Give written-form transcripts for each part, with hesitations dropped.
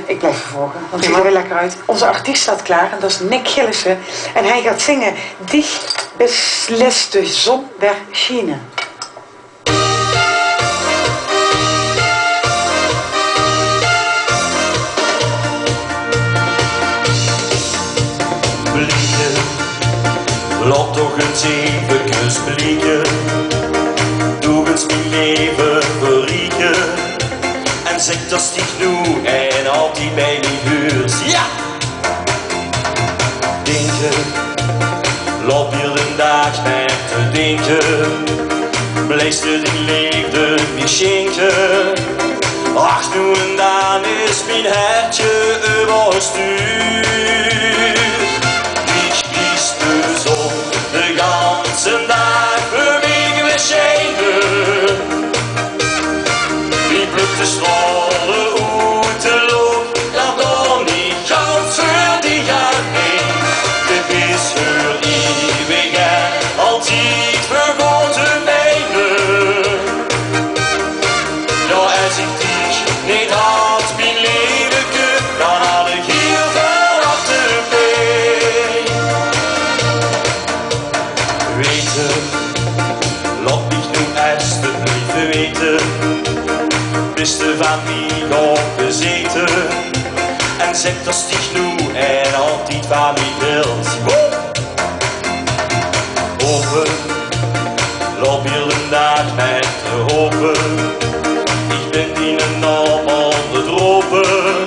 Ik blijf vervolgen, want het ziet er weer lekker uit. Onze artiest staat klaar en dat is Nick Gillissen. En hij gaat zingen Dich lässt de zon weer schijnen. Blikken, laat toch eens even blikken. Doe eens mijn leven verrieken. En zeg dat sticht nu en altijd bij mijn huurs. Ja! Denken, loop hier de dag met te denken. Blijst het in leefde niet schenken. Ach, nu en dan is mijn hartje overstuur. Ich blies de zon de ganze dag voor mij weer schijnen. Wie plukt de stralen uit de lucht, laat dan niet ganz voor die gaat heen. De is voor eeuwig altijd vergoten mijnen. Ja, als ik dich niet had, mijn leven kun, dan had ik hier vanaf de pijn. Weten, laat mich nu alsjeblieft weten. Beste van mij opgezeten. En zeg dat sticht nu en altijd van mij wilt. Hopen, loop hier de dag met te hopen. Ik ben in een allemaal dropen.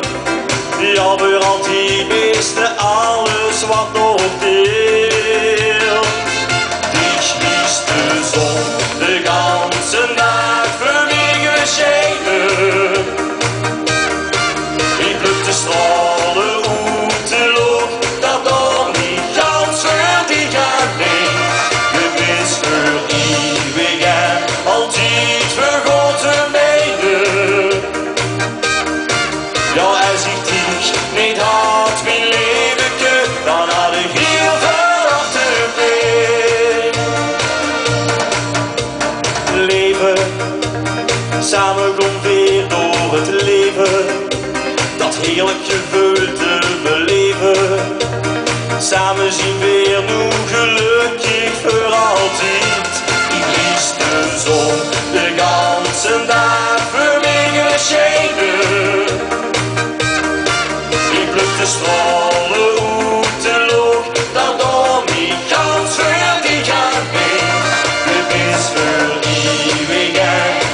Ja, weer altijd beste alles wat nog deelt. Dich liest de zon de ganze dag voor mij schijnen. Wie plukt de stralen uit de lucht, dat dan niet ganz voor die gaat heen. Je bent voor eeuwig altijd vergoten mijnen. Ja, als ik dich niet had, mijn leven kun, dan had ik hier vanaf de pijn. Leven, samen weer door het leven, dat heerlijk gevoel te beleven. Samen zien weer nu gelukkig voor altijd. Ik blies de zon de ganse dag voor mij schijnen. Ik pluk de stralen uit de lucht, dat dan niet ganz voor die gaat heen. Je bent voor eeuwig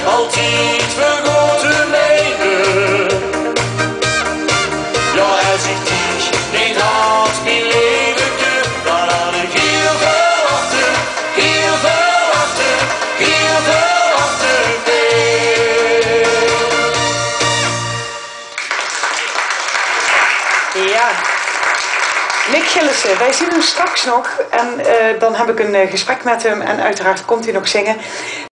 altijd vergoten mijnen. Ja, als ik dich niet had, mijn leven kun, dan had ik heel verwachten, heel verwachten, heel verwachten pijn. Ja, Nick Gillissen, wij zien hem straks nog en dan heb ik een gesprek met hem en uiteraard komt hij nog zingen.